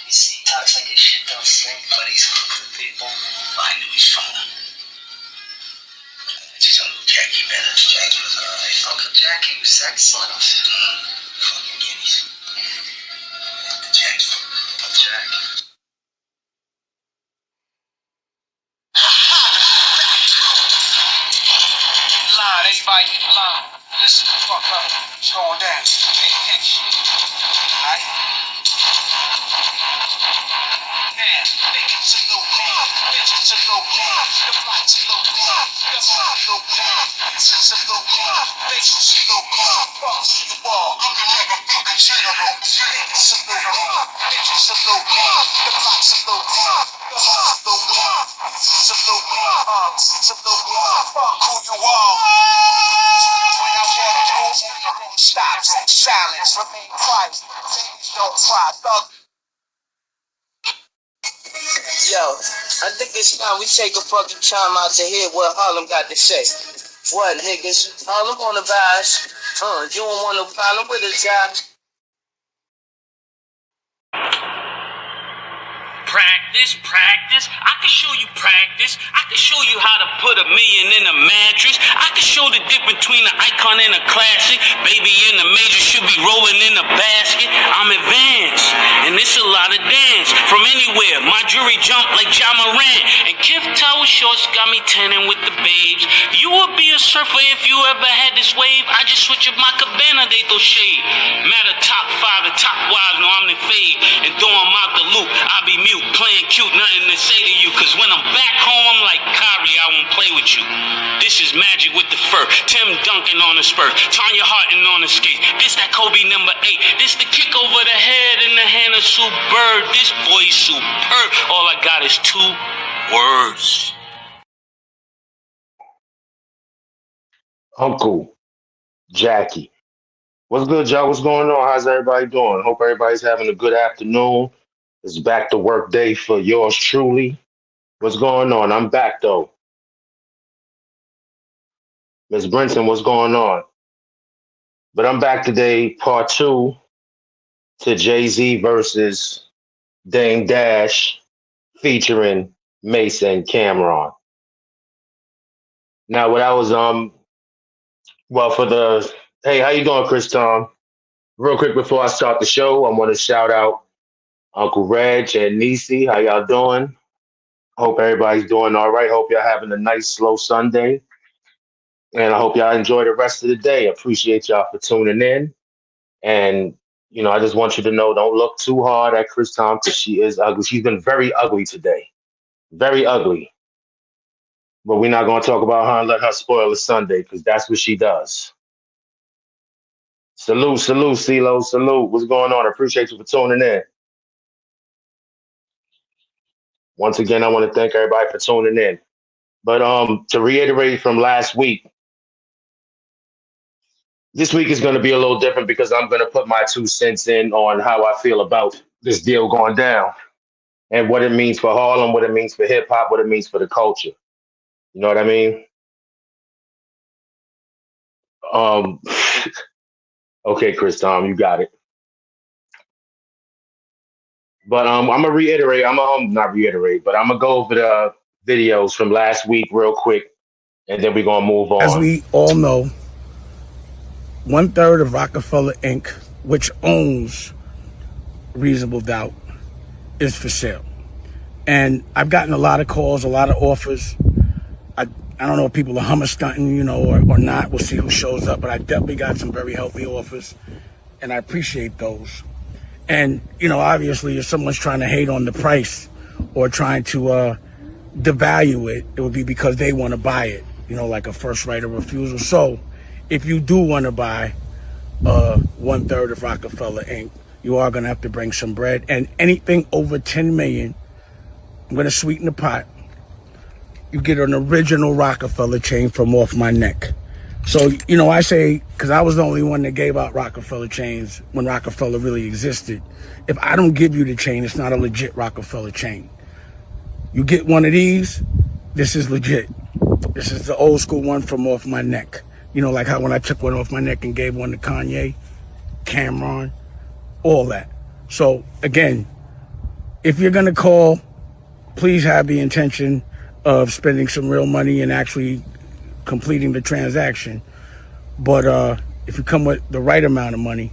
You see, he talks like his shit don't stink, but he's cool with people. I knew his father. Just Uncle Jacky better. Jacky was alright. Uncle Jacky was excellent. Fucking guineas. The Jacky. Uncle Jacky. Line, everybody line. Listen the fuck up. It's going down. Pay attention. Alright? Now, niggas a little bit, bitches a little bit, the blocks a little bit, the fuck a little bit, bitches a little bit, bitches a little bit, fuck the wall, I'm the motherfucking general, niggas a little bit, bitches a little bit, the blocks a little bit, the fuck a little bit, it's a little bit, it's a little bit, fuck who you are. When I walk through, stop, silence, remain quiet, things don't cry, thug. Yo, I think it's time we take a fucking time out to hear what Harlem got to say. What, niggas? Harlem on the bias. You don't want no problem with us, guys. Practice. I can show you practice. I can show you how to put $1 million in a mattress. I can show the difference between an icon and a classic. Baby in the major should be rolling in a basket. I'm advanced, and it's a lot of dance. From anywhere, my jewelry jump like Ja Morant. And Gift Tower shorts got me tanning with the babes. You would be a surfer if you ever had this wave. I just switch up my cabana, they throw shade. Matter top 5 and top wives, no I'm the fade. And throw them out the loop, I be mute. Playing cute, nothing to say to you. Cause when I'm back home, I'm like Kyrie, I won't play with you. This is magic with the fur. Tim Duncan on the spur. Tanya Harton on the skate. This that Kobe number 8. This the kick over the head in the hand of Sue Bird. This boy's superb. All I got is 2 words. Uncle Jacky. What's good, y'all? What's going on? How's everybody doing? Hope everybody's having a good afternoon. It's back to work day for yours truly. What's going on? I'm back, though. Miss Brinson, what's going on? But I'm back today, part 2 to Jay-Z versus Dame Dash featuring Mase and Cameron. Now, what I was, hey, how you doing, Chris Tom? Real quick before I start the show, I want to shout out Uncle Reg and Nisi. How y'all doing? Hope everybody's doing all right. Hope y'all having a nice, slow Sunday. And I hope y'all enjoy the rest of the day. Appreciate y'all for tuning in. And, you know, I just want you to know, don't look too hard at Chris Tom because she is ugly. She's been very ugly today. Very ugly. But we're not going to talk about her and let her spoil the Sunday because that's what she does. Salute, CeeLo, salute. What's going on? I appreciate you for tuning in. Once again, I want to thank everybody for tuning in. But to reiterate from last week, this week is going to be a little different because I'm going to put my 2 cents in on how I feel about this deal going down and what it means for Harlem, what it means for hip hop, what it means for the culture. You know what I mean? Okay, Chris Tom, you got it. But I'm gonna reiterate. Not reiterate, but I'm gonna go over the videos from last week real quick, and then we're gonna move on. As we all know, 1/3 of Roc-A-Fella Inc., which owns Reasonable Doubt, is for sale. And I've gotten a lot of calls, a lot of offers. I don't know if people are hummer stunting, you know, or not. We'll see who shows up. But I definitely got some very healthy offers, and I appreciate those. And, you know, obviously, if someone's trying to hate on the price or trying to devalue it, it would be because they want to buy it, you know, like a first right of refusal. So if you do want to buy 1/3 of Roc-A-Fella Inc., you are going to have to bring some bread. And anything over 10 million, I'm going to sweeten the pot. You get an original Roc-A-Fella chain from off my neck. So, you know, I say, because I was the only one that gave out Roc-A-Fella chains when Roc-A-Fella really existed. If I don't give you the chain, it's not a legit Roc-A-Fella chain. You get one of these, this is legit. This is the old school one from off my neck. You know, like how when I took one off my neck and gave one to Kanye, Cameron, all that. So, again, if you're going to call, please have the intention of spending some real money and actually completing the transaction. But if you come with the right amount of money,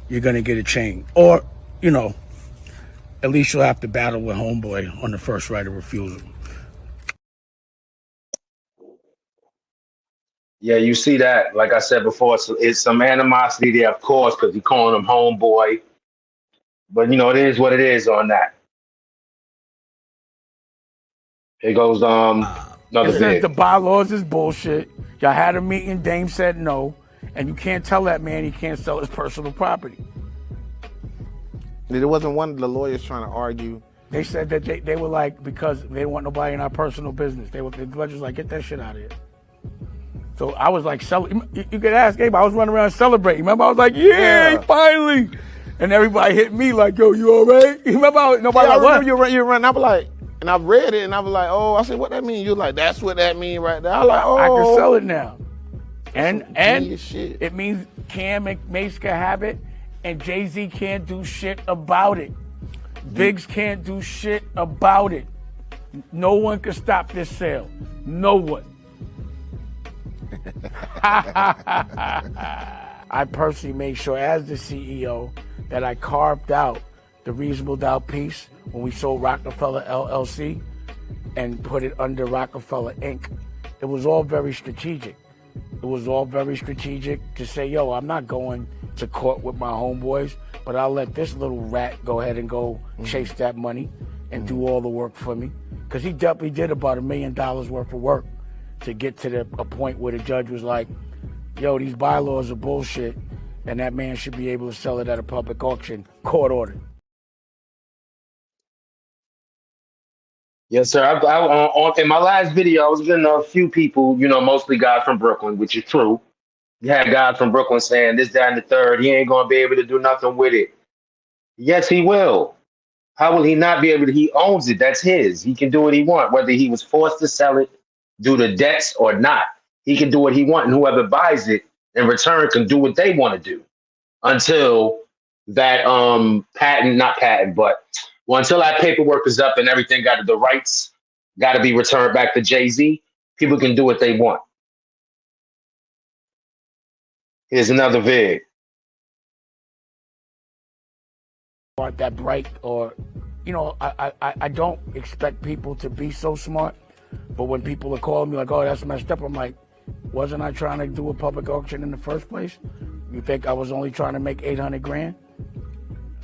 you're going to get a chain. Or, you know, at least you'll have to battle with homeboy on the first right of refusal. Yeah, you see that. Like I said before, it's some animosity there, of course, because you're calling him homeboy. But, you know, it is what it is on that. Here goes another It says bid. the bylaws is bullshit. Y'all had a meeting, Dame said no, and you can't tell that man he can't sell his personal property. There wasn't one of the lawyers trying to argue. They said that they were like, because they didn't want nobody in our personal business. The judge was like, get that shit out of here. So I was like, you could ask Gabe, I was running around celebrating. Remember, I was like, yeah. Finally. And everybody hit me like, yo, you all right? You remember, nobody I like, what? remember you running. I was like, and I read it, and I was like, oh, I said, what that mean? You're like, that's what that mean right there. I was like, oh. I can sell it now. And shit. It means Cam and Mase can have it, and Jay-Z can't do shit about it. Biggs can't do shit about it. No one can stop this sale. No one. I personally made sure as the CEO that I carved out the reasonable doubt piece when we sold Roc-A-Fella LLC and put it under Roc-A-Fella Inc. It was all very strategic. It was all very strategic to say, yo, I'm not going to court with my homeboys, but I'll let this little rat go ahead and go chase that money and do all the work for me. Because he definitely did about $1 million worth of work to get to a point where the judge was like, yo, these bylaws are bullshit, and that man should be able to sell it at a public auction, court ordered. Yes, sir. In my last video, I was getting a few people, you know, mostly guys from Brooklyn, which is true. You had guys from Brooklyn saying this, that, and the third. He ain't going to be able to do nothing with it. Yes, he will. How will he not be able to? He owns it. That's his. He can do what he wants, whether he was forced to sell it due to debts or not. He can do what he wants, and whoever buys it in return can do what they want to do until that until that paperwork is up and everything got the rights got to be returned back to Jay-Z. People can do what they want. Here's another vid. Aren't that bright, or, you know, I don't expect people to be so smart, but when people are calling me like, oh, that's messed up, I'm like, wasn't I trying to do a public auction in the first place? You think I was only trying to make 800 grand?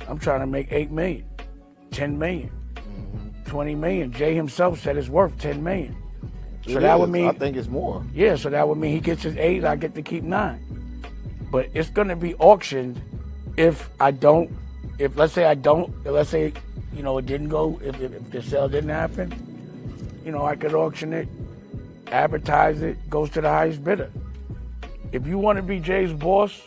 I'm trying to make 8 million, 10 million, 20 million. Jay himself said it's worth 10 million. So that would mean, I think it's more. Yeah, so that would mean he gets his 8, I get to keep 9. But it's gonna be auctioned if let's say, you know, it didn't go, if the sale didn't happen, you know, I could auction it, advertise it, goes to the highest bidder. If you want to be Jay's boss,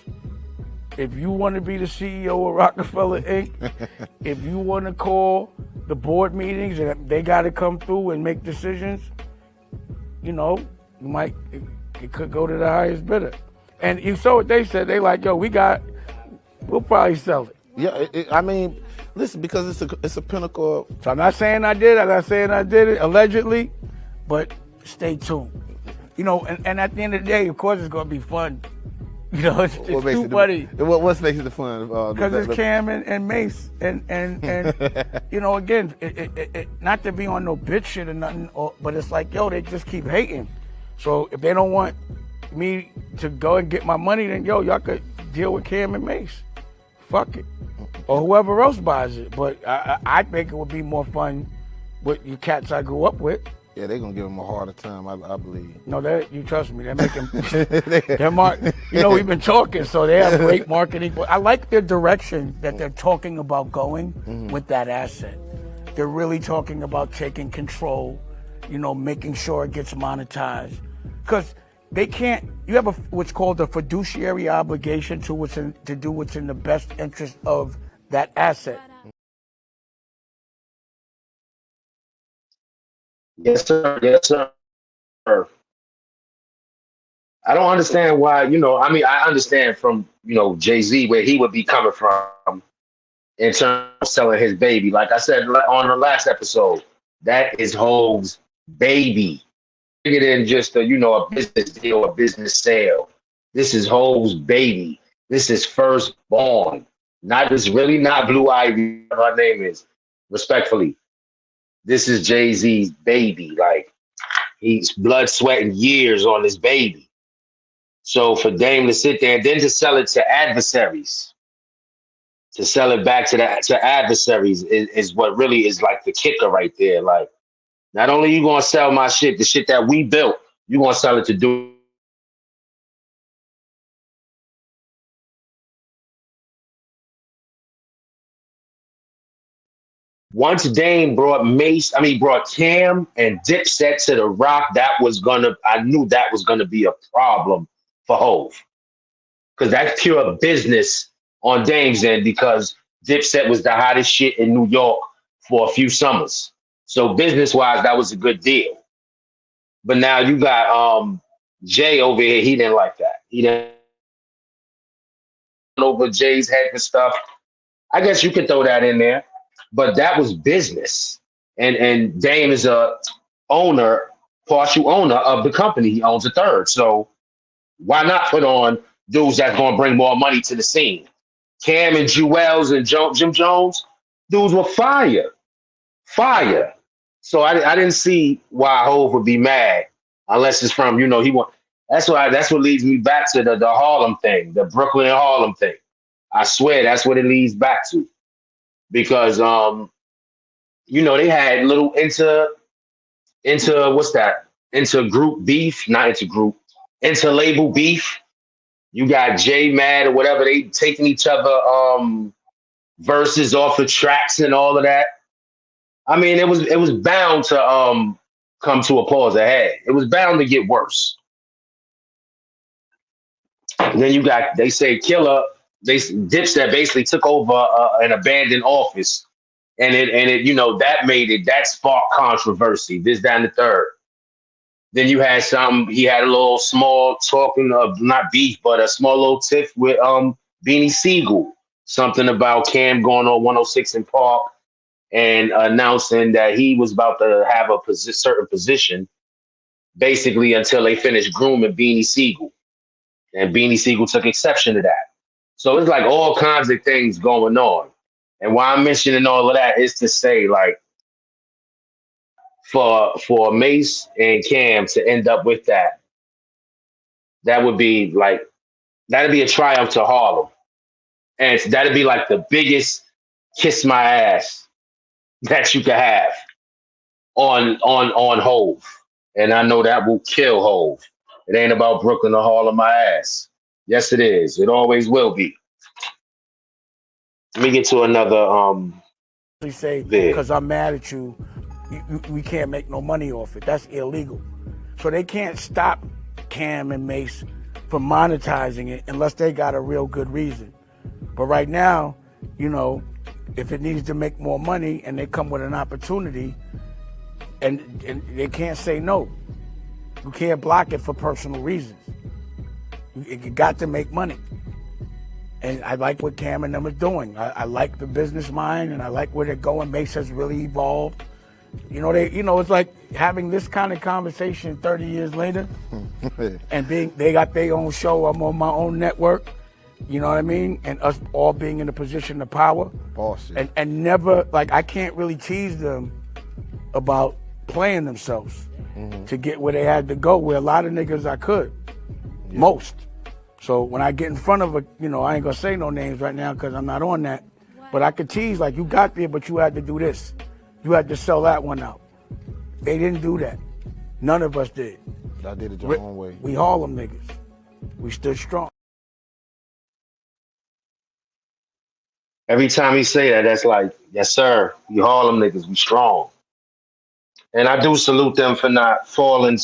if you want to be the CEO of Roc-A-Fella Inc., if you want to call the board meetings and they got to come through and make decisions, you know, it could go to the highest bidder. And you saw what they said. They like, yo, we'll probably sell it. Yeah, I mean, listen, because it's a pinnacle. So I'm not saying I did. I'm not saying I did it allegedly, but stay tuned. You know, and at the end of the day, of course, it's going to be fun. You know, it's too funny. What makes it fun? Because it's Cam and Mase. And you know, again, not to be on no bitch shit or nothing, but it's like, yo, they just keep hating. So if they don't want me to go and get my money, then, yo, y'all could deal with Cam and Mase. Fuck it. Or whoever else buys it. But I think it would be more fun with you cats I grew up with. Yeah, they're going to give them a harder time, I believe. No, you trust me. They're making, you know, we've been talking, so they have great marketing. But I like their direction that they're talking about going with that asset. They're really talking about taking control, you know, making sure it gets monetized. Because they can't. You have what's called a fiduciary obligation to do what's in the best interest of that asset. Yes, sir. Yes, sir. I don't understand why, I mean, I understand from, Jay-Z where he would be coming from in terms of selling his baby. Like I said on the last episode, that is Hov's baby. Bigger than just a business deal, a business sale. This is Hov's baby. This is firstborn. Not this really not Blue Ivy, whatever her name is. Respectfully, this is Jay-Z's baby. Like he's blood, sweat, and years on this baby. So for Dame to sit there and then to sell it to adversaries, to sell it back to adversaries is what really is like the kicker right there. Like, not only you gonna sell my shit, the shit that we built, you gonna sell it to do. Once Dame brought brought Cam and Dipset to the Rock, I knew that was gonna be a problem for Hov. Because that's pure business on Dame's end because Dipset was the hottest shit in New York for a few summers. So business-wise, that was a good deal. But now you got Jay over here, he didn't like that. He didn't over Jay's head and stuff. I guess you could throw that in there, but that was business. And Dame is a partial owner of the company. He owns a third. So why not put on dudes that's gonna bring more money to the scene? Cam and Jewels and Jim Jones, dudes were fire. So I didn't see why Hov would be mad unless it's from, he want. That's what leads me back to the Harlem thing, the Brooklyn and Harlem thing. I swear that's what it leads back to. Because they had little into what's that? Into group beef, not into group, into label beef. You got J Mad or whatever, they taking each other verses off the tracks and all of that. I mean, it was bound to come to a pause ahead. It was bound to get worse. And then you got, they say Killer, Dipset basically took over an abandoned office, and it that sparked controversy. This, that, and the third. Then you had he had a little small talking of not beef, but a small little tiff with Beanie Siegel. Something about Cam going on 106 in Park and announcing that he was about to have a certain position, basically until they finished grooming Beanie Siegel. And Beanie Siegel took exception to that. So it's like all kinds of things going on. And why I'm mentioning all of that is to say, like, for Mase and Cam to end up with that would be like, that'd be a triumph to Harlem. And that'd be like the biggest kiss my ass that you could have on Hov. And I know that will kill Hov. It ain't about Brooklyn or Harlem my ass. Yes, it is. It always will be. Let me get to another They say, because I'm mad at you, we can't make no money off it. That's illegal. So they can't stop Cam and Mase from monetizing it unless they got a real good reason. But right now, if it needs to make more money and they come with an opportunity, and they can't say no. You can't block it for personal reasons. You got to make money. And I like what Cam and them are doing. I like the business mind, and I like where they're going. Mase has really evolved. It's like having this kind of conversation 30 years later, and they got their own show. I'm on my own network. You know what I mean? And us all being in a position of power. Bossy. And never, like, I can't really tease them about playing themselves to get where they had to go, where a lot of niggas I could. Yeah. Most. So when I get in front of I ain't gonna say no names right now because I'm not on that, but I could tease, like, you got there, but you had to do this. You had to sell that one out. They didn't do that. None of us did. I did it your own way. We Harlem niggas. We stood strong. Every time he say that, that's like, yes, sir. We Harlem niggas, we strong. And I do salute them for not falling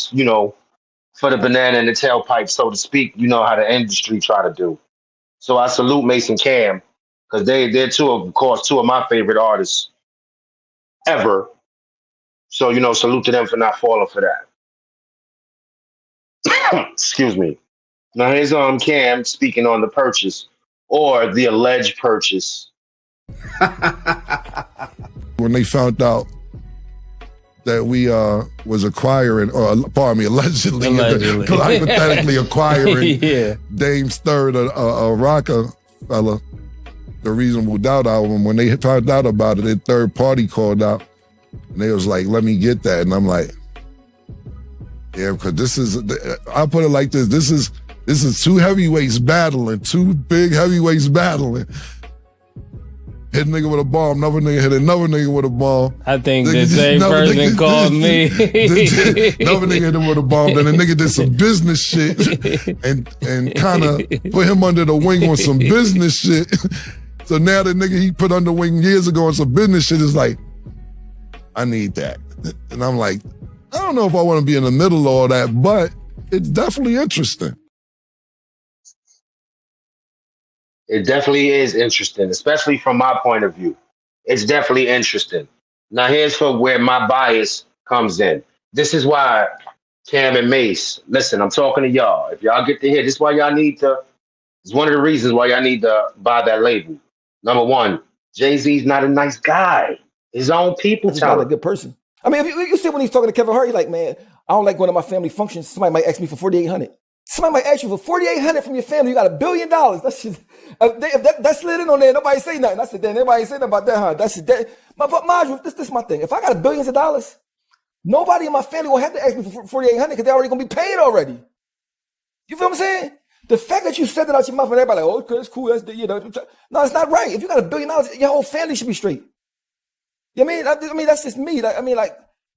for the banana in the tailpipe, so to speak. You know how the industry try to do. So I salute Mason Cam because they're of course, two of my favorite artists ever. So salute to them for not falling for that. Excuse me. Now here's Cam speaking on the purchase or the alleged purchase. When they found out that we was acquiring, or pardon me, allegedly. Hypothetically acquiring Dame's third a Roc-A-Fella, the Reasonable Doubt album, when they found out about it, their third party called out and they was like, let me get that. And I'm like, yeah, because this is, I'll put it like this, this is two heavyweights battling, two big heavyweights battling. Hit a nigga with a bomb, another nigga hit another nigga with a bomb. I think the same person called me. Another nigga hit him with a bomb, then the nigga did some business shit and kind of put him under the wing on some business shit. So now the nigga he put under wing years ago on some business shit is like, I need that. And I'm like, I don't know if I want to be in the middle of all that, but it's definitely interesting. It definitely is interesting, especially from my point of view. It's definitely interesting. Now, here's for where my bias comes in. This is why Cam and Mase, listen, I'm talking to y'all. If y'all get to hear, this is why y'all need to, it's one of the reasons why y'all need to buy that label. Number one, Jay-Z's not a nice guy. His own people He's tell not a him. good person. I mean, if you see when he's talking to Kevin Hart, he's like, man, I don't like going to my family functions. Somebody might ask me for $4,800. Somebody might ask you for $4,800 from your family. You got $1 billion. That's just, if that slid in on there, nobody say nothing. I said, damn, nobody say nothing about that, huh? That's that. But mind you, this is my thing. If I got billions of dollars, nobody in my family will have to ask me for $4,800 because they're already gonna be paid already. You feel what I'm saying? The fact that you said that out your mouth and everybody like, oh, okay, it's cool. That's no, it's not right. If you got $1 billion, your whole family should be straight. You know what I mean? That's just me.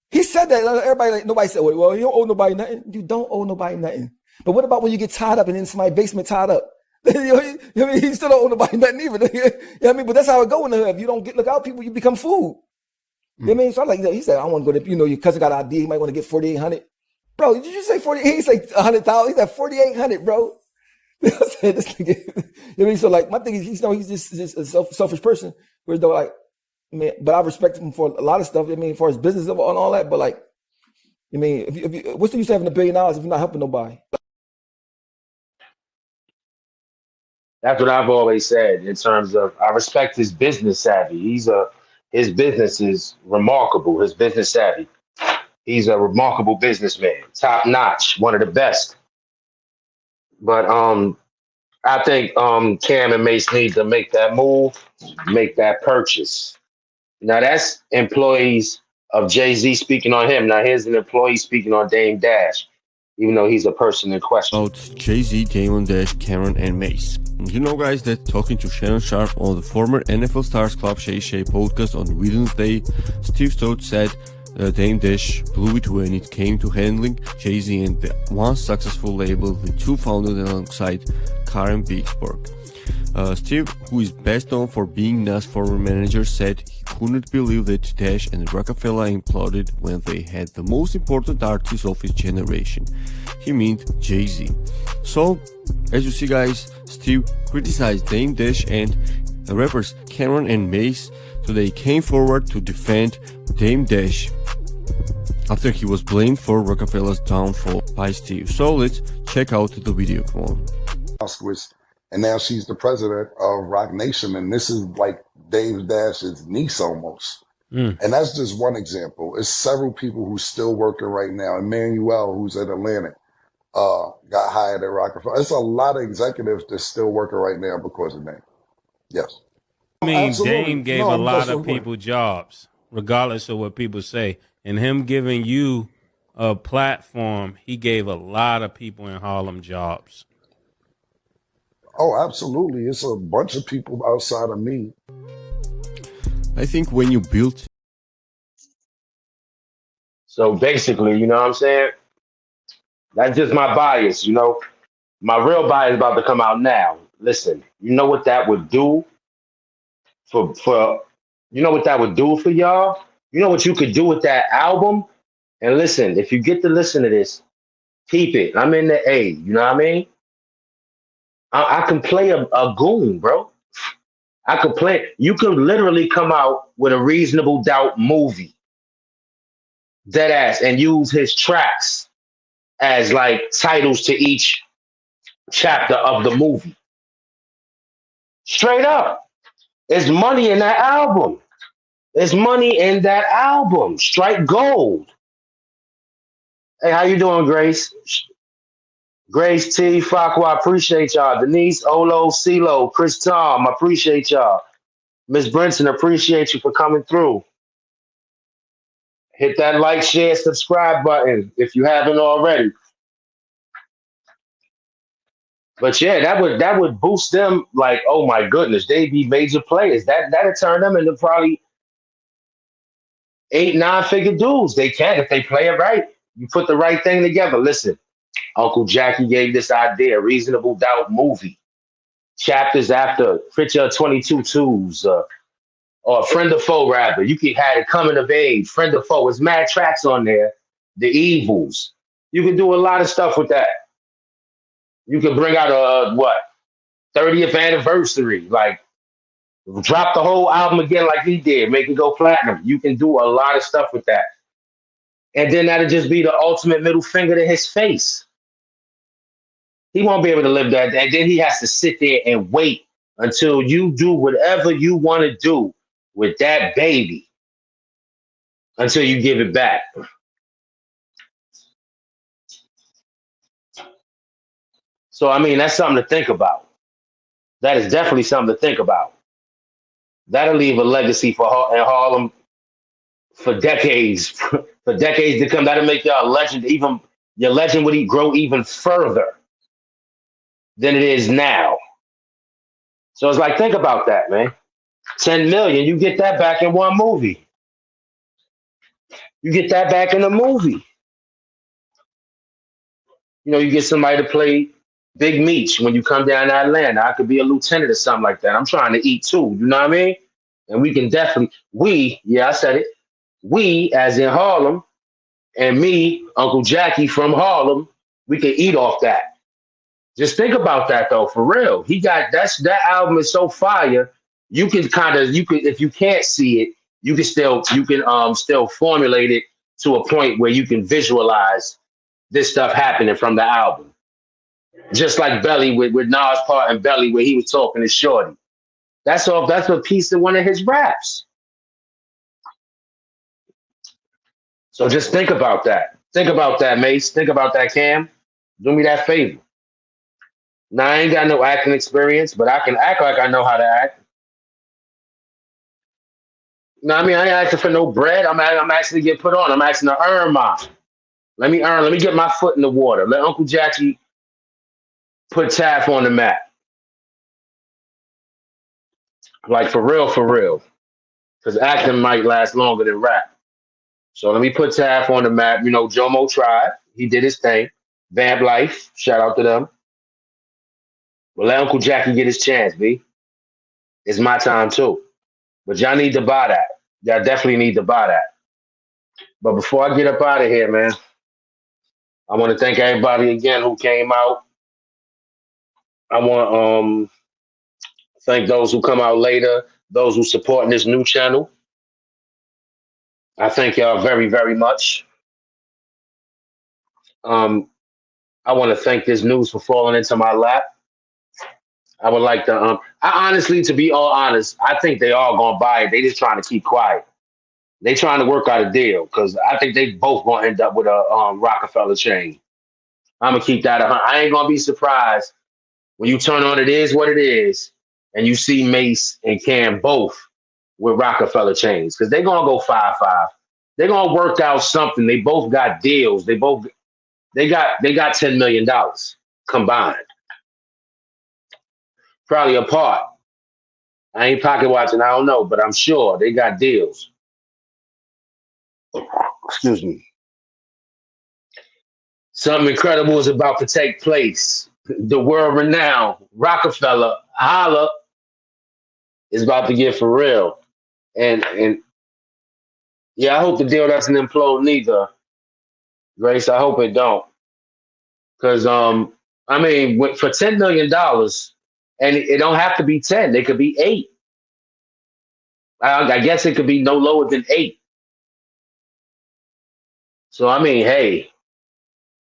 He said that. Everybody, like, nobody said, well, you don't owe nobody nothing. You don't owe nobody nothing. But what about when you get tied up and in somebody's basement tied up? You know what I mean? He still don't owe nobody nothing either. You know what I mean? But that's how it go in the hood. If you don't look out, people, you become food. You know what I mean? So I'm like, he said, I want to go to, your cousin got an idea. He might want to get $4,800. Bro, did you say 40? He said 100,000. He said $4,800, bro. I said, this nigga. You know what I mean? So like, my thing is, he's just a selfish person. Whereas though, like, but I respect him for a lot of stuff. I mean, for his business and all that. But like, if you, what's the use of having $1 billion if you're not helping nobody? That's what I've always said in terms of I respect his business savvy. His business is remarkable. His business savvy. He's a remarkable businessman, top notch, one of the best. But I think Cam and Mase need to make that move, make that purchase. Now that's employees of Jay-Z speaking on him. Now here's an employee speaking on Dame Dash, even though he's a person in question. About Jay-Z, Damon Dash, Cameron, and Mase. You know, guys, that talking to Shannon Sharp on the former NFL Stars Club Shay Shay podcast on Wednesday, Steve Stout said Dame Dash blew it when it came to handling Jay-Z and the once successful label the two founded alongside Karen Vicksburg. Steve, who is best known for being Nas' former manager, said he couldn't believe that Dash and Roc-A-Fella imploded when they had the most important artist of his generation. He meant Jay-Z. So, as you see, guys, Steve criticized Dame Dash and the rappers Cameron and Mase, so they came forward to defend Dame Dash after he was blamed for Roc-A-Fella's downfall by Steve. So let's check out the video, come on. And now she's the president of Roc Nation, and this is like Dame Dash's niece almost. And that's just one example. It's several people who's still working right now. Emmanuel, who's at Atlantic, got hired at Roc-A-Fella. It's a lot of executives that's still working right now because of Dame. Yes. I mean, Absolutely. Dame gave a lot of people jobs, regardless of what people say. And him giving you a platform, he gave a lot of people in Harlem jobs. Oh, absolutely. It's a bunch of people outside of me. I think when you built... So basically, you know what I'm saying? That's just my bias, you know? My real bias is about to come out now. Listen, you know what that would do for you know what that would do for y'all? You know what you could do with that album? And listen, if you get to listen to this, Keep it. I'm in the A. You know what I mean? I can play a goon, bro. I could play. You can literally come out with a reasonable doubt movie, dead ass, and use his tracks as like titles to each chapter of the movie. Straight up. There's money in that album. There's money in that album. Strike gold. Hey, how you doing, Grace? Grace T, Fakwa, appreciate y'all. Denise, Olo, CeeLo, Chris Tom, appreciate y'all. Miss Brinson, appreciate you for coming through. Hit that like, share, subscribe button if you haven't already. But yeah, that would boost them like, oh my goodness, they'd be major players. That'd turn them into probably 8, 9 figure dudes. They can if they play it right. You put the right thing together. Listen, Uncle Jacky gave this idea, Reasonable Doubt movie. Chapters after Picture 22 Twos, or Friend or Foe, rather. You could have it coming of age, Friend or Foe. There's mad tracks on there. The Evils. You can do a lot of stuff with that. You can bring out a 30th anniversary, like drop the whole album again like he did, make it go platinum. You can do a lot of stuff with that. And then that'll just be the ultimate middle finger to his face. He won't be able to live that. And then he has to sit there and wait until you do whatever you want to do with that baby until you give it back. So, I mean, that's something to think about. That is definitely something to think about. That'll leave a legacy for in Harlem for decades, for decades to come. That'll make y'all a legend. Even your legend would grow even further than it is now. So it's like, think about that, man. 10 million, you get that back in one movie. You get that back in a movie. You know, you get somebody to play Big Meech when you come down to Atlanta. I could be a lieutenant or something like that. I'm trying to eat too. You know what I mean? And we can definitely, I said it. We, as in Harlem, and me, Uncle Jacky from Harlem, we can eat off that. Just think about that though, for real. That album is so fire. You can if you can't see it, you can still formulate it to a point where you can visualize this stuff happening from the album. Just like Belly with Nas part and Belly where he was talking to Shorty. That's a piece of one of his raps. So just think about that. Think about that, Mase. Think about that, Cam. Do me that favor. Now, I ain't got no acting experience, but I can act like I know how to act. No, I mean, I ain't asking for no bread. I'm asking to get put on. I'm asking to earn mine. Let me get my foot in the water. Let Uncle Jacky put Taff on the map. Like, for real. Because acting might last longer than rap. So let me put Taff on the map. You know, Jomo tried. He did his thing. Vamp Life, shout out to them. But let Uncle Jacky get his chance, B. It's my time too. But y'all need to buy that. Y'all definitely need to buy that. But before I get up out of here, man, I want to thank everybody again who came out. I want to thank those who come out later, those who supporting this new channel. I thank y'all very, very much. I want to thank this news for falling into my lap. I would like to, I honestly, to be all honest, I think they all gonna buy it. They just trying to keep quiet. They trying to work out a deal because I think they both gonna end up with a Roc-A-Fella chain. I'm gonna keep that. I ain't gonna be surprised when you turn on It Is What It Is and you see Mase and Cam both with Roc-A-Fella chains because they gonna go 5-5. They're gonna work out something. They both got deals. They got $10 million combined. Probably apart. I ain't pocket watching, I don't know, but I'm sure they got deals. Excuse me. Something incredible is about to take place. The world renowned Roc-A-Fella Holla is about to get for real. And yeah, I hope the deal doesn't implode neither. Grace, I hope it don't. Because I mean, for $10 million, and it don't have to be 10. It could be 8. I guess it could be no lower than 8. So I mean, hey,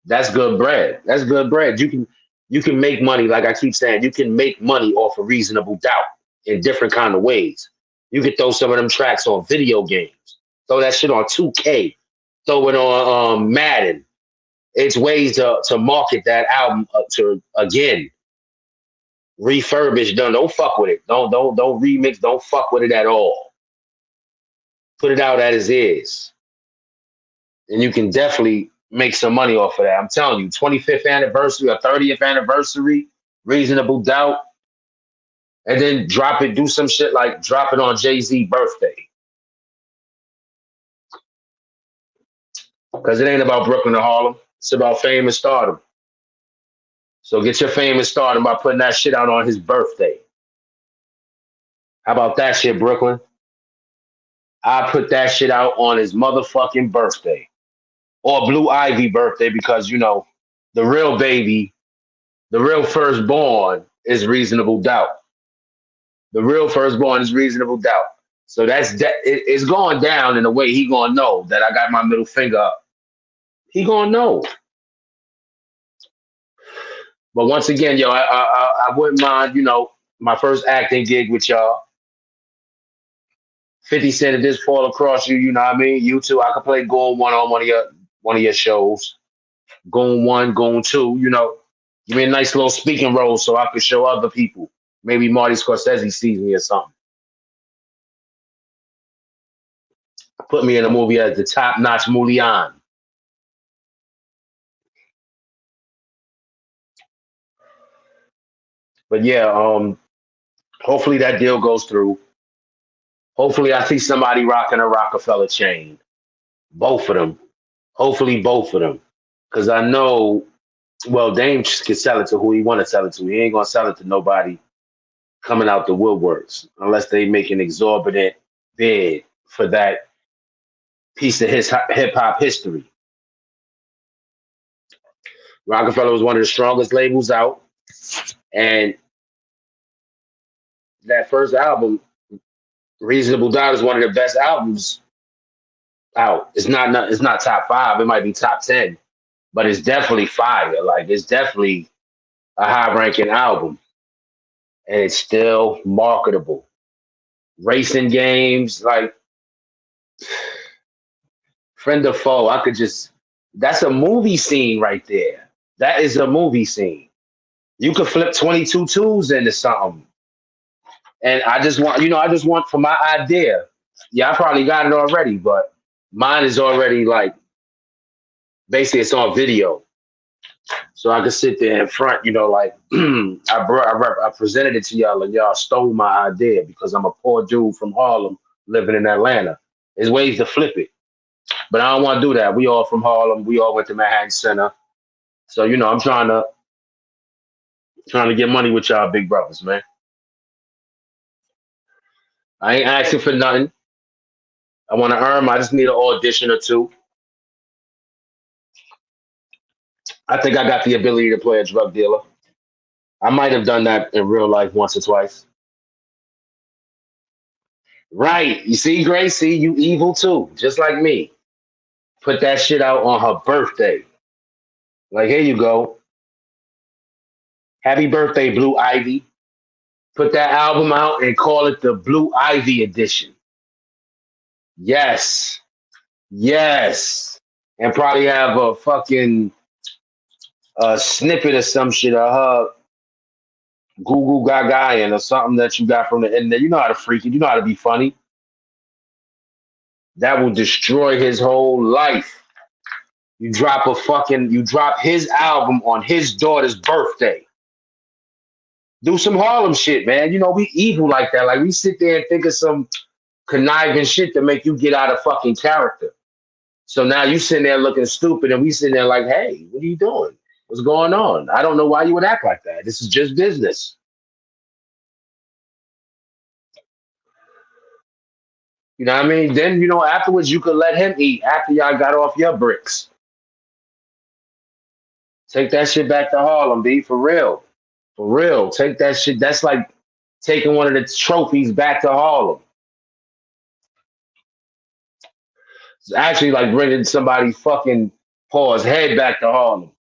that's good bread. That's good bread. You can make money, like I keep saying, you can make money off of reasonable doubt in different kind of ways. You could throw some of them tracks on video games. Throw that shit on 2K. Throw it on Madden. It's ways to market that album to again refurbish. Don't fuck with it. Don't remix. Don't fuck with it at all. Put it out as is, and you can definitely make some money off of that. I'm telling you, 25th anniversary or 30th anniversary, reasonable doubt, and then drop it. Do some shit like drop it on Jay-Z birthday, because it ain't about Brooklyn or Harlem. It's about fame and stardom. So get your fame and stardom by putting that shit out on his birthday. How about that shit, Brooklyn? I put that shit out on his motherfucking birthday. Or Blue Ivy birthday, because the real baby, the real firstborn is reasonable doubt. The real firstborn is reasonable doubt. So it's going down in a way he gonna know that I got my middle finger up. He gonna know. But once again, yo, I wouldn't mind, my first acting gig with y'all. 50 Cent if this fall across you, you know what I mean? You too. I could play Goon 1 on one of your shows. Goon 1, Goon 2, Give me a nice little speaking role so I could show other people. Maybe Marty Scorsese sees me or something. Put me in a movie as the top-notch Mulian. But yeah, hopefully that deal goes through. Hopefully I see somebody rocking a Roc-A-Fella chain. Both of them. Hopefully both of them. Because I know, well, Dame can sell it to who he want to sell it to. He ain't going to sell it to nobody coming out the woodworks unless they make an exorbitant bid for that piece of his hip-hop history. Roc-A-Fella was one of the strongest labels out. And that first album, Reasonable Doubt, is one of the best albums out. It's not top 5. It might be top 10, but it's definitely fire. Like, it's definitely a high-ranking album, and it's still marketable. Racing games, like friend or foe, that's a movie scene right there. That is a movie scene. You could flip 22 twos into something. And I just want for my idea. Yeah, I probably got it already, but mine is already like basically it's on video. So I could sit there in front, like I presented it to y'all and y'all stole my idea because I'm a poor dude from Harlem living in Atlanta. There's ways to flip it. But I don't want to do that. We all from Harlem. We all went to Manhattan Center. So, I'm trying to get money with y'all big brothers, man. I ain't asking for nothing. I want to earn. I just need an audition or two. I think I got the ability to play a drug dealer. I might have done that in real life once or twice. Right. You see, Gracie, you evil too, just like me. Put that shit out on her birthday. Like, here you go. Happy birthday, Blue Ivy. Put that album out and call it the Blue Ivy edition. Yes. Yes. And probably have a fucking snippet or some shit of her Google Gagayan or something that you got from the internet. You know how to freak it. You know how to be funny. That will destroy his whole life. You drop his album on his daughter's birthday. Do some Harlem shit, man. We evil like that. Like, we sit there and think of some conniving shit to make you get out of fucking character. So now you sitting there looking stupid and we sitting there like, hey, what are you doing? What's going on? I don't know why you would act like that. This is just business. You know what I mean? Then, afterwards you could let him eat after y'all got off your bricks. Take that shit back to Harlem, B, for real. For real. Take that shit. That's like taking one of the trophies back to Harlem. It's actually like bringing somebody fucking Paul's head back to Harlem.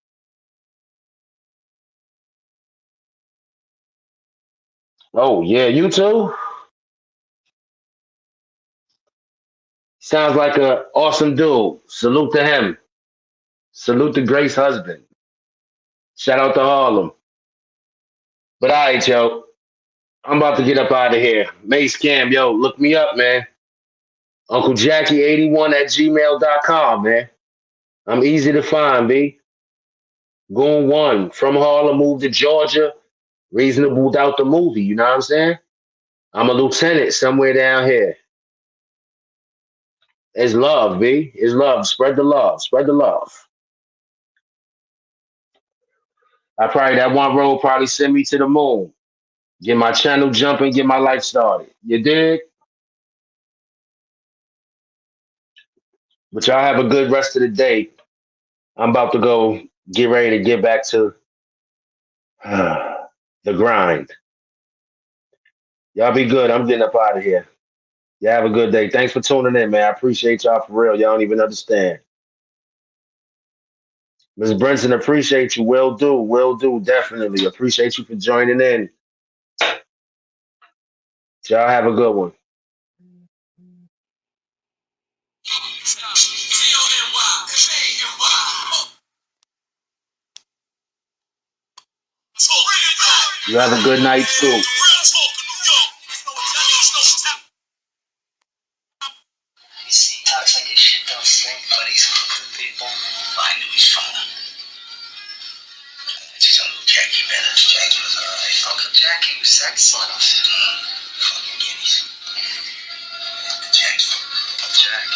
Oh, yeah, you too? Sounds like a awesome dude. Salute to him. Salute to Grace's husband. Shout out to Harlem. But all right, yo. I'm about to get up out of here. Mase Cam, yo, look me up, man. Uncle Jacky81 at gmail.com, man. I'm easy to find, B. Goon one. From Harlem, moved to Georgia. Reasonable Doubt the movie, you know what I'm saying? I'm a lieutenant somewhere down here. It's love, B. It's love. Spread the love. Spread the love. That one road probably send me to the moon. Get my channel jumping, get my life started. You dig? But y'all have a good rest of the day. I'm about to go get ready to get back to the grind. Y'all be good. I'm getting up out of here. Y'all have a good day. Thanks for tuning in, man. I appreciate y'all for real. Y'all don't even understand. Ms. Brinson, appreciate you. Will do, definitely. Appreciate you for joining in. Y'all have a good one. You have a good night, too. Talks like his shit don't stink, but he's good people. I knew he's fine. Just Uncle Jacky better. Jacky was alright. Uncle Jacky was excellent. Fucking guineas. Jacky. Uncle Jack.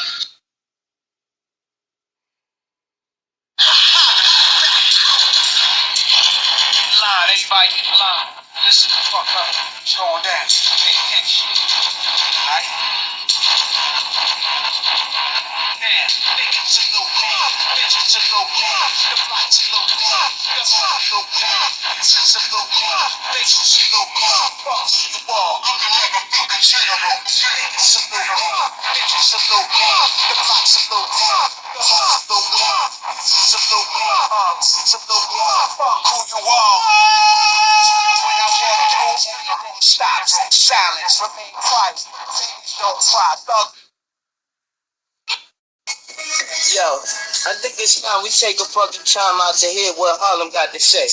Line, everybody get the line. Listen the fuck up. It's going down. Pay attention. Alright? Niggas a little bit, bitches a little bit, the block's a little bit, the heart a little bit, bitches a little bit, bitches a little bit, fuck you all, I'm the motherfucking general. Niggas a little bit, bitches a little bit, the block's a little bit, the heart a little bit, it's a little bit, it's a little bit, fuck who you are. When I walk through, everything stops, silence, remain quiet, things don't try, thug. Yo, I think it's time we take a fucking time out to hear what Harlem got to say.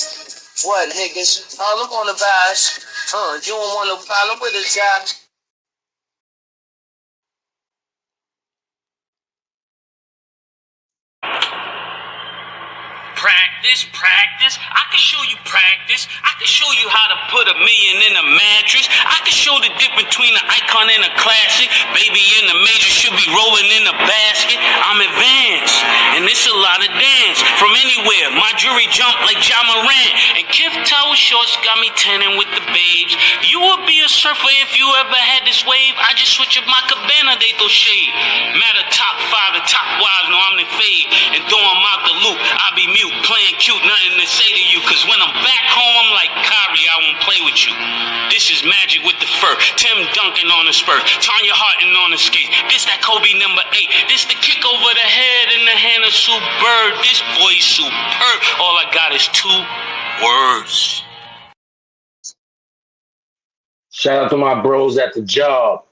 What, niggas? Harlem on the vibes. You don't want no problem with it, guys. Practice. I can show you practice. I can show you how to put $1 million in a mattress. I can show the difference between an icon and a classic. Baby in the major should be rolling in a basket. I'm advanced, and it's a lot of dance. From anywhere, my jewelry jump like Ja Morant. And Kif Toe shorts got me tanning with the babes. You would be a surfer if you ever had this wave. I just switch up my cabana, they throw shade. Matter top 5, the top wives know I'm the fade. And throw them out the loop, I be mute, playing cute, nothing to say to you. Cause when I'm back home, I'm like Kyrie, I won't play with you. This is magic with the fur. Tim Duncan on the spur. Tanya Harton on the skate. This that Kobe number 8. This the kick over the head in the hand of Sue Bird. This boy's superb. All I got is 2 words. Shout out to my bros at the job.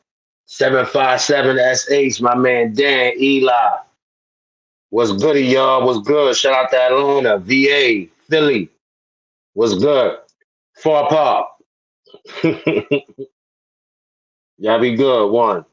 757SH, my man Dan, Eli. What's goody, y'all? What's good? Shout out to Atlanta, VA, Philly. What's good? Far Pop. Y'all be good. One.